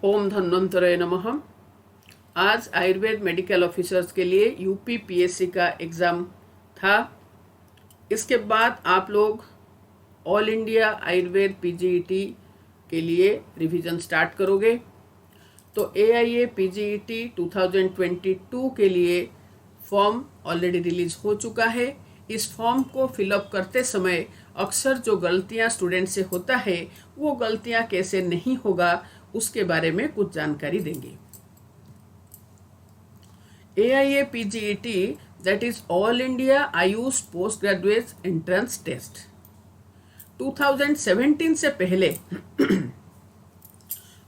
ओम धन्वंतरे नमः। आज Ayurveda medical officers के लिए यूपी पीएससी का एग्ज़ाम था। इसके बाद आप लोग ऑल इंडिया आयुर्वेद पीजीईटी के लिए रिवीजन स्टार्ट करोगे। तो एआईए पीजीईटी 2022 के लिए फॉर्म ऑलरेडी रिलीज हो चुका है। इस फॉर्म को फिलअप करते समय अक्सर जो गलतियां स्टूडेंट से होता है वो गलतियां कैसे नहीं होगा उसके बारे में कुछ जानकारी देंगे। AIA PGET, that is All India AYUSH post graduate entrance test 2017 से पहले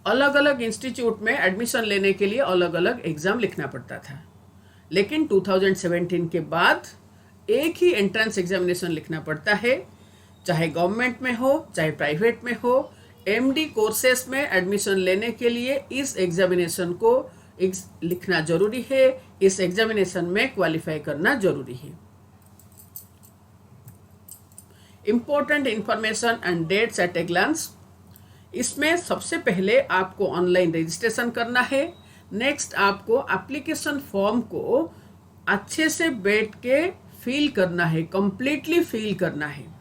अलग अलग इंस्टीट्यूट में एडमिशन लेने के लिए अलग अलग एग्जाम लिखना पड़ता था, लेकिन 2017 के बाद एक ही एंट्रेंस एग्जामिनेशन लिखना पड़ता है, चाहे गवर्नमेंट में हो चाहे प्राइवेट में हो। MD कोर्सेस में एडमिशन लेने के लिए इस एग्जामिनेशन को लिखना जरूरी है, इस एग्जामिनेशन में क्वालिफाई करना जरूरी है। Important information and dates at a glance. इसमें सबसे पहले आपको ऑनलाइन रजिस्ट्रेशन करना है। नेक्स्ट आपको एप्लीकेशन फॉर्म को अच्छे से बैठ के फिल करना है, कंप्लीटली फिल करना है।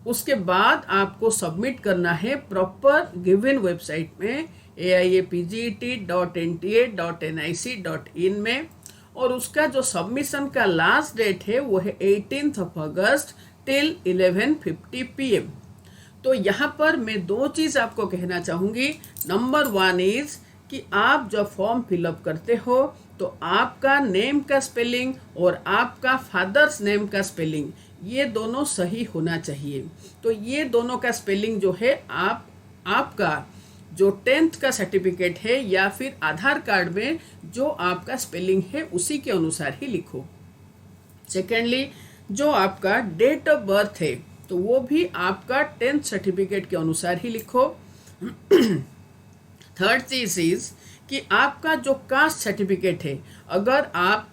उसके बाद आपको सबमिट करना है प्रॉपर गिवन वेबसाइट में aiapget.nta.nic.in में, और उसका जो सबमिशन का लास्ट डेट है वो है 18 अगस्त टिल 11:50 PM। तो यहाँ पर मैं दो चीज़ आपको कहना चाहूँगी। नंबर 1 इज़ कि आप जब फॉर्म फिलअप करते हो तो आपका नेम का स्पेलिंग और आपका फादर्स नेम का स्पेलिंग ये दोनों सही होना चाहिए। तो ये दोनों का स्पेलिंग जो है आपका जो 10th का सर्टिफिकेट है या फिर आधार कार्ड में जो आपका स्पेलिंग है उसी के अनुसार ही लिखो। सेकेंडली, जो आपका डेट ऑफ बर्थ है तो वो भी आपका 10th सर्टिफिकेट के अनुसार ही लिखो। थर्ड चीज इज कि आपका जो कास्ट सर्टिफिकेट है, अगर आप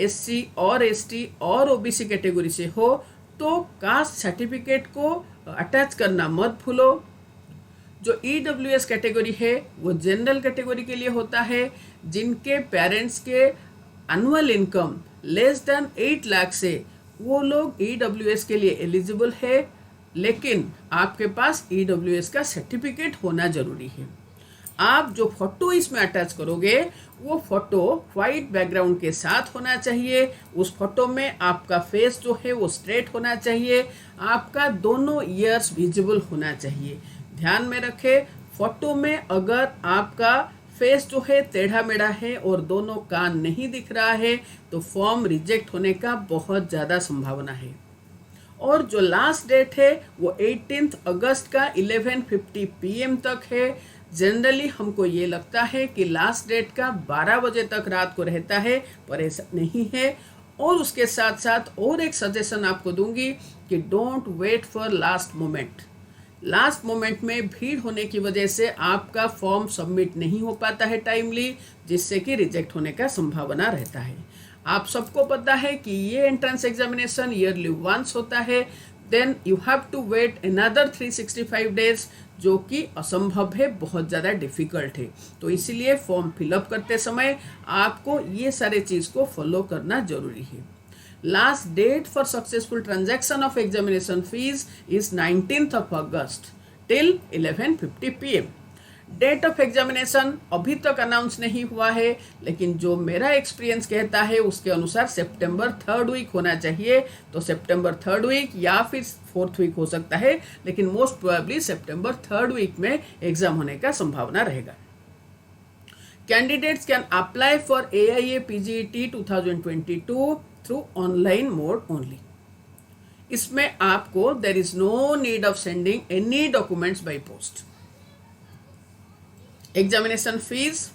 SC और ST और OBC कैटेगरी से हो तो कास्ट सर्टिफिकेट को अटैच करना मत भूलो। जो EWS कैटेगरी है वो जनरल कैटेगरी के लिए होता है, जिनके पेरेंट्स के annual income less than 8 lakh से वो लोग EWS के लिए एलिजिबल है, लेकिन आपके पास EWS का सर्टिफिकेट होना जरूरी है। आप जो फोटो इसमें अटैच करोगे वो फोटो वाइट बैकग्राउंड के साथ होना चाहिए। उस फोटो में आपका फेस जो है वो स्ट्रेट होना चाहिए, आपका दोनों ईयर्स विजिबल होना चाहिए। ध्यान में रखें, फोटो में अगर आपका फेस जो है टेढ़ा मेढ़ा है और दोनों कान नहीं दिख रहा है तो फॉर्म रिजेक्ट होने का बहुत ज़्यादा संभावना है। और जो लास्ट डेट है वो 18 अगस्त का 11:50 PM तक है। जनरली हमको ये लगता है कि लास्ट डेट का 12 बजे तक रात को रहता है, पर ऐसा नहीं है। और उसके साथ साथ और एक सजेशन आपको दूंगी कि don't wait for last moment. Last moment में भीड़ होने की वजह से आपका फॉर्म सबमिट नहीं हो पाता है टाइमली, जिससे कि रिजेक्ट होने का संभावना रहता है। आप सबको पता है कि ये एंट्रेंस एग्जामिनेशन ईयरली वंस होता है, then you have to wait another 365 days, जो कि असंभव है, बहुत ज़्यादा डिफिकल्ट है। तो इसीलिए फॉर्म फिलअप करते समय आपको ये सारे चीज़ को फॉलो करना जरूरी है। Last date for successful transaction of examination fees is 19 August till 11:50 PM। Date of examination अभी तक अनाउंस नहीं हुआ है, लेकिन जो मेरा एक्सपीरियंस कहता है उसके अनुसार सितंबर 3rd वीक होना चाहिए। तो सितंबर 3rd वीक या फिर 4th वीक हो सकता है, लेकिन मोस्ट प्रोबेबली सितंबर 3rd वीक में एग्जाम होने का संभावना रहेगा। Candidates can apply for AIA PGET 2022 through online mode only. इसमें आपको there is no need of sending any documents by post. Examination fees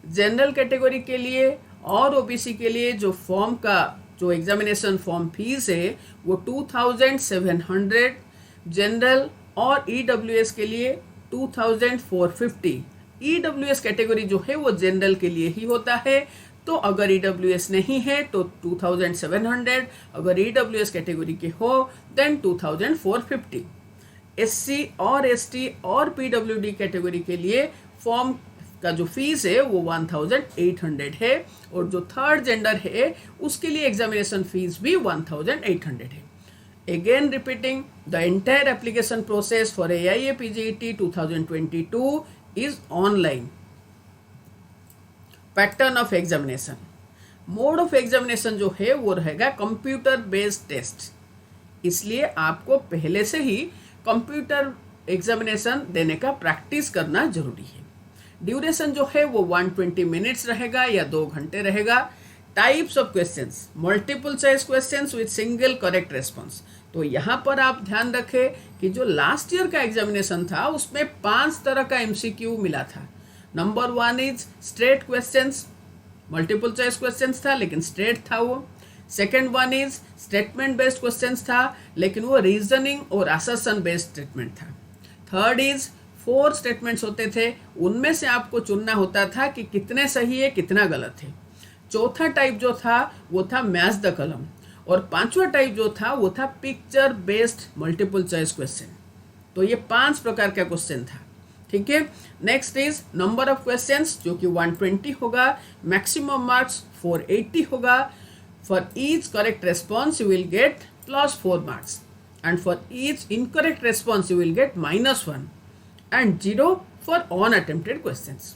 general category के लिए और OBC के लिए जो फॉर्म का जो एग्जामिनेशन फॉर्म फीस है वो 2700, जनरल और EWS के लिए 2450। EWS कैटेगरी जो है वो जनरल के लिए ही होता है, तो अगर EWS नहीं है तो 2700, अगर EWS कैटेगरी के हो देन 2450। SC और ST और PWD कैटेगरी के लिए फॉर्म का जो फीस है वो 1800 है, और जो थर्ड जेंडर है उसके लिए एग्जामिनेशन फीस भी 1800 है. Again repeating, the entire application process for AIA PGET 2022 is online. Pattern of examination. Mode of examination जो है वो रहेगा कंप्यूटर बेस्ड टेस्ट. इसलिए आपको पहले से ही कंप्यूटर एग्जामिनेशन देने का प्रैक्टिस करना जरूरी है. ड्यूरेशन जो है वो 120 मिनट्स रहेगा या 2 घंटे रहेगा. Types of questions, multiple choice questions with single correct response. तो यहाँ पर आप ध्यान रखें कि जो लास्ट ईयर का एग्जामिनेशन था उसमें 5 तरह का MCQ मिला था. Number 1 is straight questions, multiple choice questions था लेकिन स्ट्रेट था वो. Second one is statement based questions था लेकिन वो रीजनिंग और असर्शन बेस्ड स्टेटमेंट था. थर्ड इज 4 स्टेटमेंट्स होते थे, उनमें से आपको चुनना होता था कि कितने सही है कितना गलत है. चौथा टाइप जो था वो था मैच द कॉलम, और पांचवा टाइप जो था वो था picture based multiple choice question. तो ये 5 प्रकार का क्वेश्चन था. ठीक है. Next is number of questions जो कि 120 होगा. मैक्सिमम मार्क्स 480 होगा. For each correct response you will get +4 marks, and for each incorrect response you will get -1, and 0 for unattempted questions.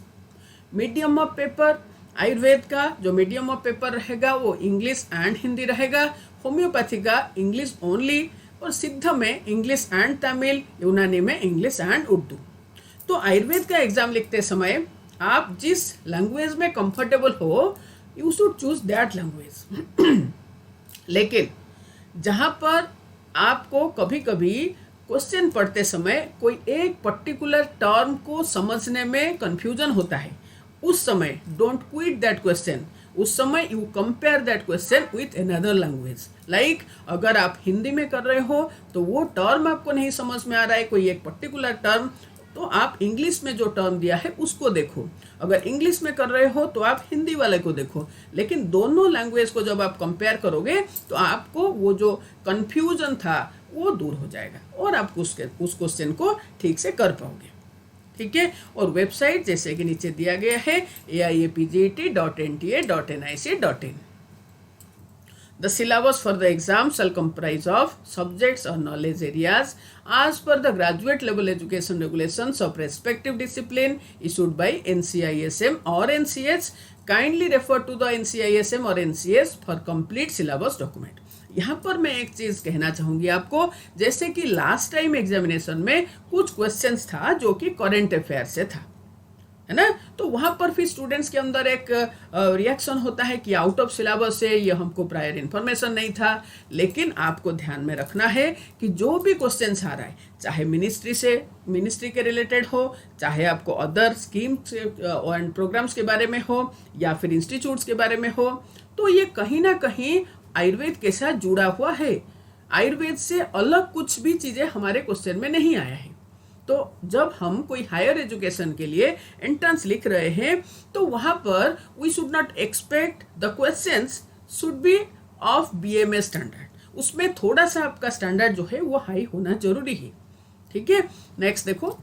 Medium of paper, Ayurveda का जो medium of paper रहेगा वो English and Hindi रहेगा. Homeopathy का English only, और सिद्ध में English and Tamil, यूनानी में इंग्लिश एंड उर्दू. तो आयुर्वेद का एग्जाम लिखते समय आप जिस लैंग्वेज में कंफर्टेबल हो you should choose that language. लेकिन जहाँ पर आपको कभी कभी क्वेश्चन पढ़ते समय कोई एक पर्टिकुलर टर्म को समझने में कंफ्यूजन होता है, उस समय डोंट क्विट दैट क्वेश्चन. उस समय you compare that question with another language. Like अगर आप हिंदी में कर रहे हो तो वो टर्म आपको नहीं समझ में आ रहा है, कोई एक पर्टिकुलर टर्म, तो आप इंग्लिश में जो टर्म दिया है उसको देखो. अगर इंग्लिश में कर रहे हो तो आप हिंदी वाले को देखो. लेकिन दोनों लैंग्वेज को जब आप कंपेयर करोगे तो आपको वो जो कंफ्यूजन था वो दूर हो जाएगा और आप उस क्वेश्चन को ठीक से कर पाओगे. ठीक है. और वेबसाइट जैसे कि नीचे दिया गया है aiapget.nta.nic.in. The syllabus for the exam shall comprise of subjects or knowledge areas as per the graduate level education regulations of respective discipline issued by NCISM or NCH. Kindly refer to the NCISM or NCS for complete syllabus document. यहाँ पर मैं एक चीज कहना चाहूंगी आपको, जैसे कि लास्ट टाइम एग्जामिनेशन में कुछ क्वेश्चंस था जो कि करंट अफेयर से था, है ना. तो वहां पर फिर स्टूडेंट्स के अंदर एक रिएक्शन होता है कि आउट ऑफ सिलेबस है, ये हमको प्रायर इन्फॉर्मेशन नहीं था. लेकिन आपको ध्यान में रखना है कि जो भी क्वेश्चंस आ रहा है, चाहे मिनिस्ट्री के रिलेटेड हो, चाहे आपको अदर स्कीम्स एंड प्रोग्राम्स के बारे में हो या फिर इंस्टीट्यूट्स के बारे में हो, तो ये कहीं ना कहीं आयुर्वेद के साथ जुड़ा हुआ है. आयुर्वेद से अलग कुछ भी चीजें हमारे क्वेश्चन में नहीं आया है. तो जब हम कोई हायर एजुकेशन के लिए एंट्रेंस लिख रहे हैं तो वहां पर we should not expect the questions should be of BMA standard. उसमें थोड़ा सा आपका स्टैंडर्ड जो है वो हाई होना जरूरी है. ठीक है. नेक्स्ट देखो,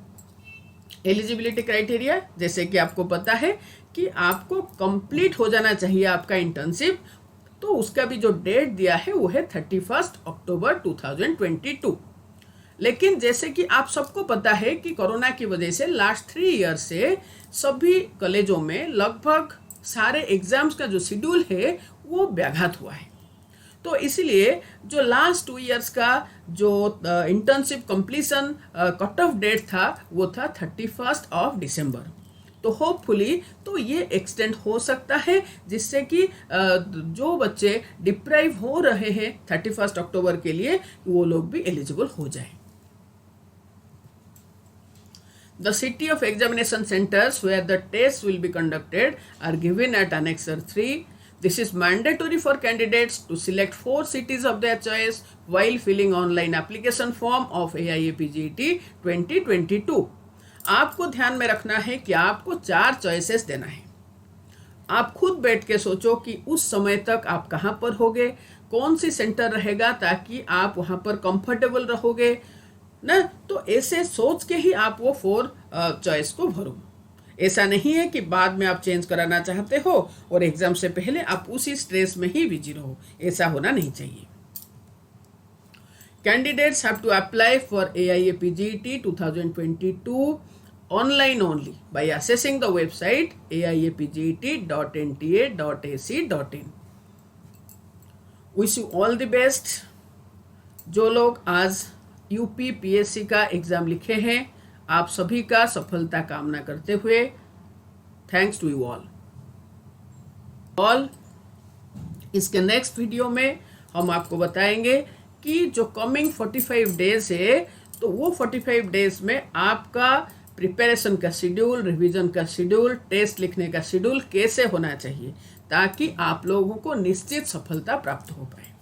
एलिजिबिलिटी क्राइटेरिया. जैसे कि आपको पता है कि आपको कंप्लीट हो जाना चाहिए आपका इंटर्नशिप, तो उसका भी जो डेट दिया है वो है 31 अक्टूबर 2022. लेकिन जैसे कि आप सबको पता है कि कोरोना की वजह से लास्ट 3 ईयर से सभी कॉलेजों में लगभग सारे एग्जाम्स का जो शेड्यूल है वो व्याघात हुआ है. तो इसीलिए जो लास्ट 2 ईयर्स का जो internship completion cut off date था वो था 31 दिसंबर. तो होपफुली तो ये एक्सटेंड हो सकता है जिससे कि जो बच्चे डिप्राइव हो रहे हैं 31 अक्टूबर के लिए वो लोग भी एलिजिबल हो जाए. The city of examination centers where the tests will be conducted are given at Annexure 3. This is mandatory for candidates to select 4 cities of their choice while filling online application form of AIAPGET 2022. आपको ध्यान में रखना है कि आपको 4 choices देना है. आप खुद बैठ के सोचो कि उस समय तक आप कहाँ पर होगे, कौन सी सेंटर रहेगा ताकि आप वहाँ पर कंफर्टेबल रहोगे ना. तो ऐसे सोच के ही आप वो 4 चॉइस को भरो. ऐसा नहीं है कि बाद में आप चेंज कराना चाहते हो और एग्जाम से पहले आप उसी स्ट्रेस में ही बिजी रहो, ऐसा होना नहीं चाहिए। Candidates have to apply for AIAPGET 2022 online only by accessing the website aiapget.nta.ac.in. Wish you all the best। जो लोग आज यूपी पीएससी का एग्ज़ाम लिखे हैं, आप सभी का सफलता कामना करते हुए थैंक्स टू यू ऑल। इसके नेक्स्ट वीडियो में हम आपको बताएंगे कि जो कमिंग 45 डेज है, तो वो 45 डेज में आपका प्रिपरेशन का शेड्यूल, रिवीजन का शेड्यूल, टेस्ट लिखने का शेड्यूल कैसे होना चाहिए ताकि आप लोगों को निश्चित सफलता प्राप्त हो पाए।